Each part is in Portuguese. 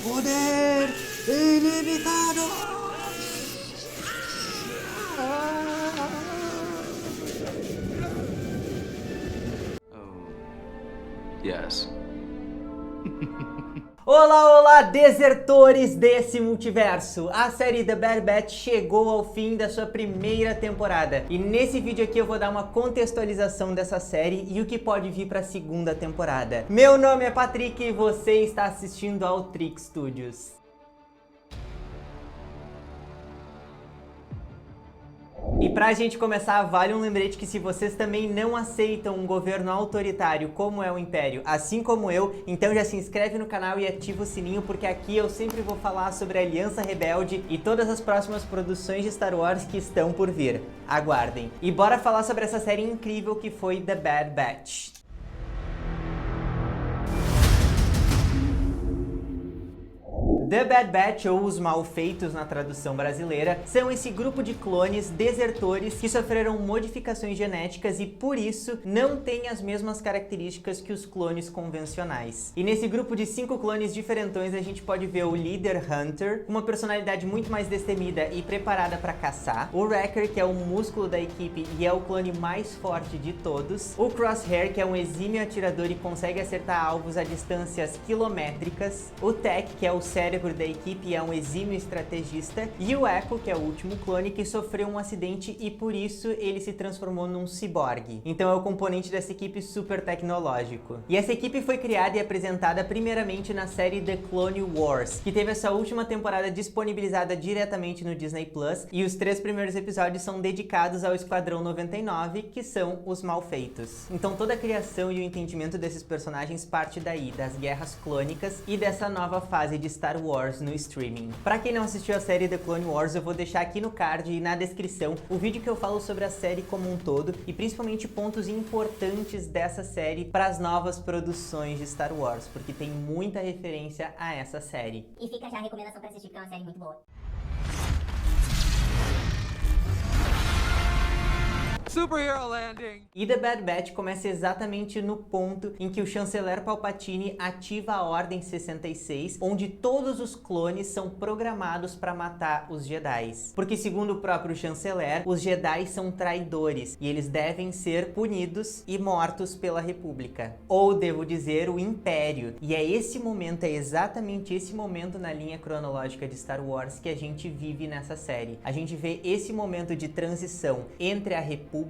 Poder ilimitado! Yes. Olá, olá, desertores desse multiverso! A série The Bad Batch chegou ao fim da sua primeira temporada e nesse vídeo aqui eu vou dar uma contextualização dessa série e o que pode vir para a segunda temporada. Meu nome é Patrick e você está assistindo ao Trick Studios. E pra gente começar, vale um lembrete que se vocês também não aceitam um governo autoritário como é o Império, assim como eu, então já se inscreve no canal e ativa o sininho, porque aqui eu sempre vou falar sobre a Aliança Rebelde e todas as próximas produções de Star Wars que estão por vir. Aguardem. E bora falar sobre essa série incrível que foi The Bad Batch. The Bad Batch, ou Os Malfeitos na tradução brasileira, são esse grupo de clones desertores que sofreram modificações genéticas e por isso não têm as mesmas características que os clones convencionais. E nesse grupo de 5 clones diferentões a gente pode ver o líder Hunter, uma personalidade muito mais destemida e preparada para caçar, o Wrecker, que é o músculo da equipe e é o clone mais forte de todos, o Crosshair, que é um exímio atirador e consegue acertar alvos a distâncias quilométricas, o Tech, que é o cérebro da equipe e é um exímio estrategista, e o Echo, que é o último clone que sofreu um acidente e por isso ele se transformou num ciborgue. Então é o componente dessa equipe super tecnológico. E essa equipe foi criada e apresentada primeiramente na série The Clone Wars, que teve essa última temporada disponibilizada diretamente no Disney Plus, e os 3 primeiros episódios são dedicados ao Esquadrão 99, que são os Malfeitos. Então toda a criação e o entendimento desses personagens parte daí, das guerras clônicas e dessa nova fase de Star Wars no streaming. Pra quem não assistiu a série The Clone Wars, eu vou deixar aqui no card e na descrição o vídeo que eu falo sobre a série como um todo e principalmente pontos importantes dessa série para as novas produções de Star Wars, porque tem muita referência a essa série. E fica já a recomendação pra assistir, porque é uma série muito boa. Superhero landing! E The Bad Batch começa exatamente no ponto em que o chanceler Palpatine ativa a Ordem 66, onde todos os clones são programados para matar os Jedi. Porque segundo o próprio chanceler, os Jedi são traidores e eles devem ser punidos e mortos pela República. Ou devo dizer, o Império. E é esse momento, é exatamente esse momento na linha cronológica de Star Wars que a gente vive nessa série. A gente vê esse momento de transição entre a República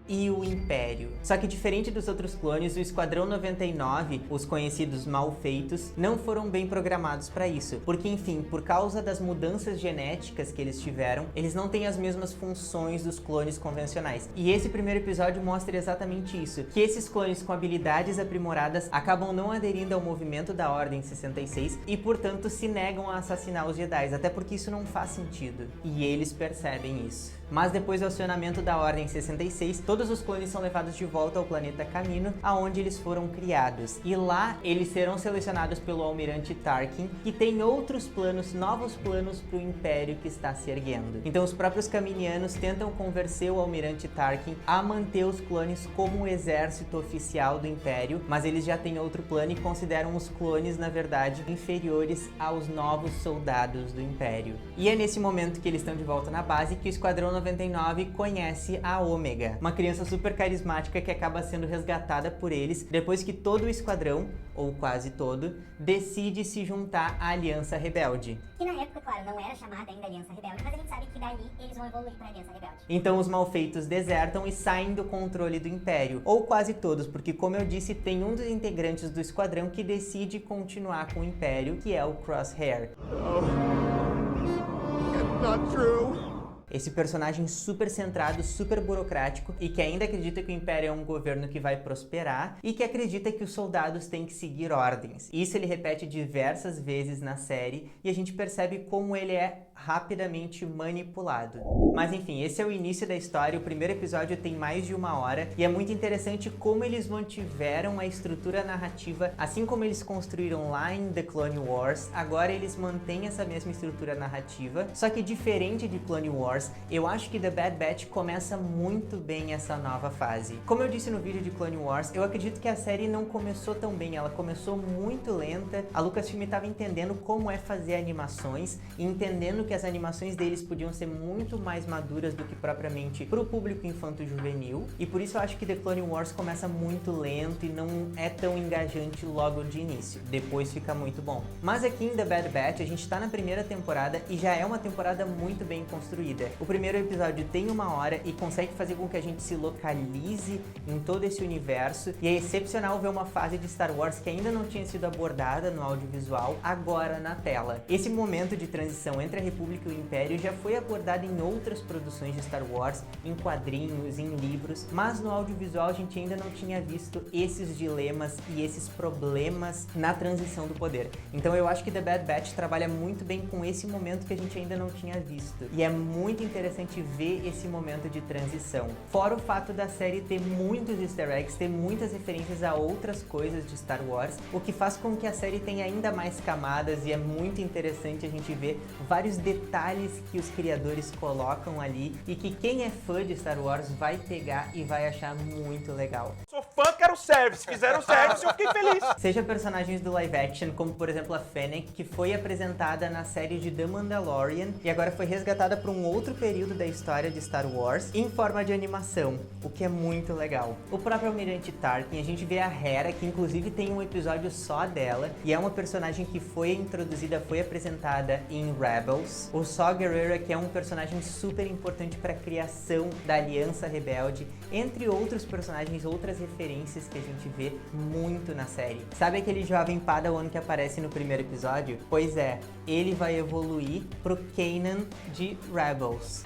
e o Império. Só que diferente dos outros clones, o Esquadrão 99, os conhecidos Malfeitos, não foram bem programados para isso, porque enfim, por causa das mudanças genéticas que eles tiveram, eles não têm as mesmas funções dos clones convencionais. E esse primeiro episódio mostra exatamente isso, que esses clones com habilidades aprimoradas acabam não aderindo ao movimento da Ordem 66 e portanto se negam a assassinar os Jedi, até porque isso não faz sentido. E eles percebem isso. Mas depois do acionamento da Ordem 66, todos os clones são levados de volta ao planeta Kamino, aonde eles foram criados. E lá, eles serão selecionados pelo Almirante Tarkin, que tem outros planos, novos planos para o Império que está se erguendo. Então os próprios kaminianos tentam convencer o Almirante Tarkin a manter os clones como o exército oficial do Império, mas eles já têm outro plano e consideram os clones, na verdade, inferiores aos novos soldados do Império. E é nesse momento que eles estão de volta na base que o Esquadrão 99 conhece a Ômega, uma criança super carismática que acaba sendo resgatada por eles depois que todo o esquadrão, ou quase todo, decide se juntar à Aliança Rebelde. Que na época, claro, não era chamada ainda Aliança Rebelde, mas a gente sabe que dali eles vão evoluir pra Aliança Rebelde. Então os Malfeitos desertam e saem do controle do Império, ou quase todos, porque como eu disse, tem um dos integrantes do esquadrão que decide continuar com o Império, que é o Crosshair. It's not true! Esse personagem super centrado, super burocrático e que ainda acredita que o Império é um governo que vai prosperar e que acredita que os soldados têm que seguir ordens. Isso ele repete diversas vezes na série e a gente percebe como ele é rapidamente manipulado. Mas enfim, esse é o início da história, o primeiro episódio tem mais de 1 hora e é muito interessante como eles mantiveram a estrutura narrativa, assim como eles construíram lá em The Clone Wars, agora eles mantêm essa mesma estrutura narrativa, só que diferente de Clone Wars, Wars, eu acho que The Bad Batch começa muito bem essa nova fase. Como eu disse no vídeo de Clone Wars, eu acredito que a série não começou tão bem, ela começou muito lenta. A Lucasfilm estava entendendo como é fazer animações e entendendo que as animações deles podiam ser muito mais maduras do que propriamente para o público infanto-juvenil, e por isso eu acho que The Clone Wars começa muito lento e não é tão engajante logo de início. Depois fica muito bom. Mas aqui em The Bad Batch a gente tá na primeira temporada e já é uma temporada muito bem construída. O primeiro episódio tem 1 hora e consegue fazer com que a gente se localize em todo esse universo, e é excepcional ver uma fase de Star Wars que ainda não tinha sido abordada no audiovisual, agora na tela. Esse momento de transição entre a República e o Império já foi abordado em outras produções de Star Wars, em quadrinhos, em livros, mas no audiovisual a gente ainda não tinha visto esses dilemas e esses problemas na transição do poder. Então eu acho que The Bad Batch trabalha muito bem com esse momento que a gente ainda não tinha visto. E é muito interessante ver esse momento de transição. Fora o fato da série ter muitos easter eggs, ter muitas referências a outras coisas de Star Wars, o que faz com que a série tenha ainda mais camadas, e é muito interessante a gente ver vários detalhes que os criadores colocam ali e que quem é fã de Star Wars vai pegar e vai achar muito legal. Sou fã, quero service. Fizeram service, eu fiquei feliz. Seja personagens do live action, como por exemplo a Fennec, que foi apresentada na série de The Mandalorian e agora foi resgatada para um outro período da história de Star Wars em forma de animação, o que é muito legal. O próprio Almirante Tarkin, a gente vê a Hera, que inclusive tem um episódio só dela, e é uma personagem que foi introduzida, foi apresentada em Rebels. O Saw Gerrera, que é um personagem super importante para a criação da Aliança Rebelde, entre outros personagens, outras referências que a gente vê muito na série. Sabe aquele jovem Padawan que aparece no primeiro episódio? Pois é, ele vai evoluir pro Kanan de Rebels.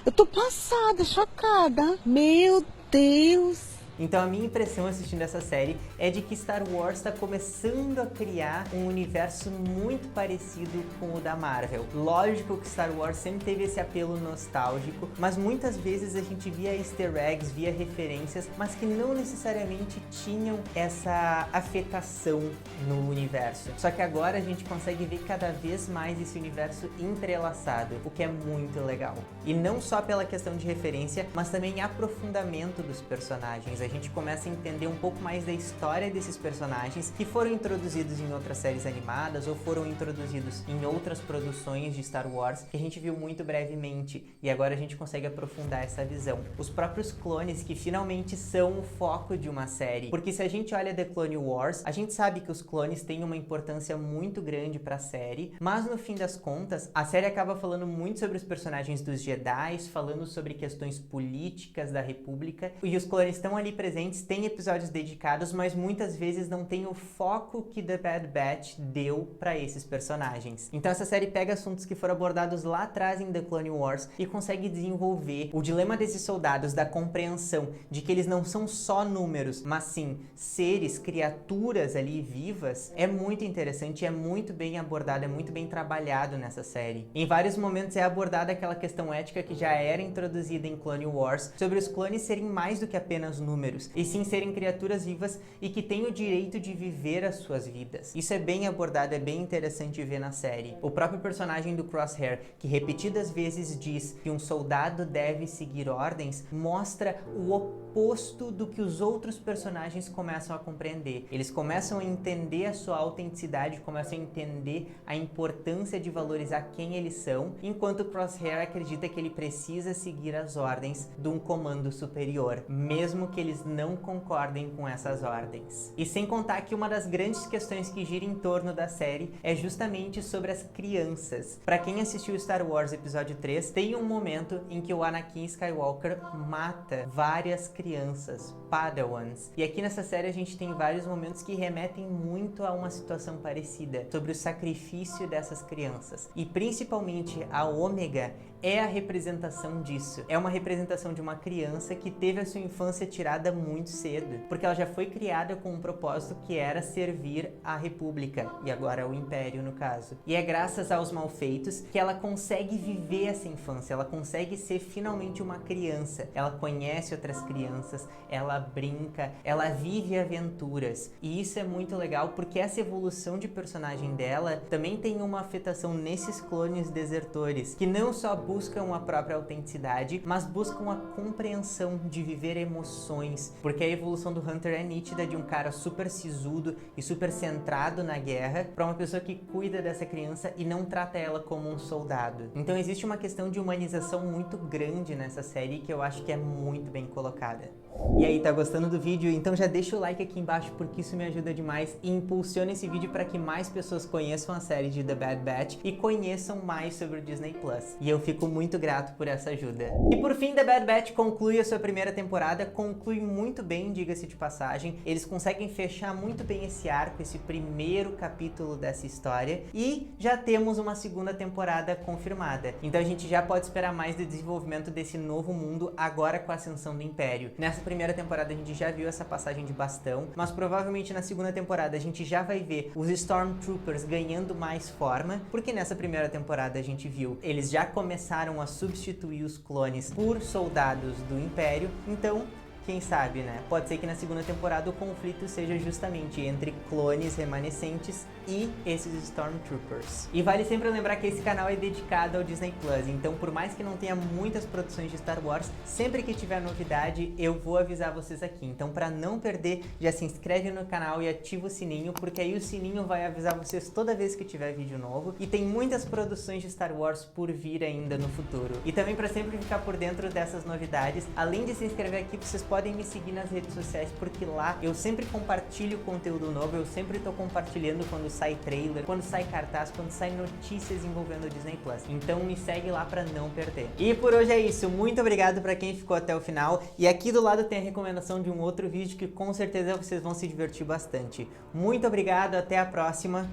Eu tô passada, chocada. Meu Deus. Então a minha impressão assistindo essa série é de que Star Wars está começando a criar um universo muito parecido com o da Marvel. Lógico que Star Wars sempre teve esse apelo nostálgico, mas muitas vezes a gente via easter eggs, via referências, mas que não necessariamente tinham essa afetação no universo. Só que agora a gente consegue ver cada vez mais esse universo entrelaçado, o que é muito legal. E não só pela questão de referência, mas também aprofundamento dos personagens. A gente começa a entender um pouco mais da história desses personagens que foram introduzidos em outras séries animadas ou foram introduzidos em outras produções de Star Wars que a gente viu muito brevemente, e agora a gente consegue aprofundar essa visão. Os próprios clones, que finalmente são o foco de uma série, porque se a gente olha The Clone Wars, a gente sabe que os clones têm uma importância muito grande para a série, mas no fim das contas, a série acaba falando muito sobre os personagens dos Jedi, falando sobre questões políticas da República, e os clones estão ali presentes, tem episódios dedicados, mas muitas vezes não tem o foco que The Bad Batch deu para esses personagens. Então essa série pega assuntos que foram abordados lá atrás em The Clone Wars e consegue desenvolver o dilema desses soldados, da compreensão de que eles não são só números, mas sim seres, criaturas ali vivas. É muito interessante, é muito bem abordado, é muito bem trabalhado nessa série. Em vários momentos é abordada aquela questão ética que já era introduzida em Clone Wars, sobre os clones serem mais do que apenas números, e sim serem criaturas vivas e que têm o direito de viver as suas vidas. Isso é bem abordado, é bem interessante ver na série. O próprio personagem do Crosshair, que repetidas vezes diz que um soldado deve seguir ordens, mostra o oposto do que os outros personagens começam a compreender. Eles começam a entender a sua autenticidade, começam a entender a importância de valorizar quem eles são, enquanto o Crosshair acredita que ele precisa seguir as ordens de um comando superior, mesmo que eles não concordem com essas ordens. E sem contar que uma das grandes questões que gira em torno da série é justamente sobre as crianças. Para quem assistiu Star Wars Episódio 3, tem um momento em que o Anakin Skywalker mata várias crianças, Padawans. E aqui nessa série a gente tem vários momentos que remetem muito a uma situação parecida, sobre o sacrifício dessas crianças. E principalmente a Ômega é a representação disso. É uma representação de uma criança que teve a sua infância tirada criada muito cedo, porque ela já foi criada com um propósito que era servir a República, e agora o Império no caso. E é graças aos Malfeitos que ela consegue viver essa infância, ela consegue ser finalmente uma criança. Ela conhece outras crianças, ela brinca, ela vive aventuras. E isso é muito legal porque essa evolução de personagem dela também tem uma afetação nesses clones desertores, que não só buscam a própria autenticidade, mas buscam a compreensão de viver emoções, porque a evolução do Hunter é nítida de um cara super sisudo e super centrado na guerra para uma pessoa que cuida dessa criança e não trata ela como um soldado. Então existe uma questão de humanização muito grande nessa série que eu acho que é muito bem colocada. E aí, tá gostando do vídeo? Então já deixa o like aqui embaixo porque isso me ajuda demais e impulsiona esse vídeo para que mais pessoas conheçam a série de The Bad Batch e conheçam mais sobre o Disney Plus. E eu fico muito grato por essa ajuda. E por fim, The Bad Batch conclui a sua primeira temporada, conclui muito bem, diga-se de passagem. Eles conseguem fechar muito bem esse arco, esse primeiro capítulo dessa história, e já temos uma segunda temporada confirmada. Então a gente já pode esperar mais do desenvolvimento desse novo mundo agora com a ascensão do Império. Nessa primeira temporada a gente já viu essa passagem de bastão, mas provavelmente na segunda temporada a gente já vai ver os Stormtroopers ganhando mais forma, porque nessa primeira temporada a gente viu, eles já começaram a substituir os clones por soldados do Império, então quem sabe, né? Pode ser que na segunda temporada o conflito seja justamente entre clones remanescentes e esses Stormtroopers. E vale sempre lembrar que esse canal é dedicado ao Disney Plus, então por mais que não tenha muitas produções de Star Wars, sempre que tiver novidade eu vou avisar vocês aqui. Então para não perder, já se inscreve no canal e ativa o sininho, porque aí o sininho vai avisar vocês toda vez que tiver vídeo novo. E tem muitas produções de Star Wars por vir ainda no futuro. E também para sempre ficar por dentro dessas novidades, além de se inscrever aqui, vocês podem me seguir nas redes sociais, porque lá eu sempre compartilho conteúdo novo, eu sempre tô compartilhando quando sai trailer, quando sai cartaz, quando sai notícias envolvendo o Disney Plus. Então me segue lá pra não perder. E por hoje é isso, muito obrigado pra quem ficou até o final, e aqui do lado tem a recomendação de um outro vídeo que com certeza vocês vão se divertir bastante. Muito obrigado, até a próxima.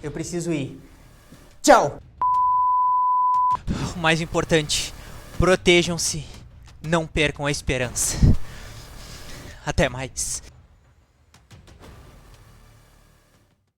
Eu preciso ir. Tchau! O mais importante, protejam-se. Não percam a esperança. Até mais.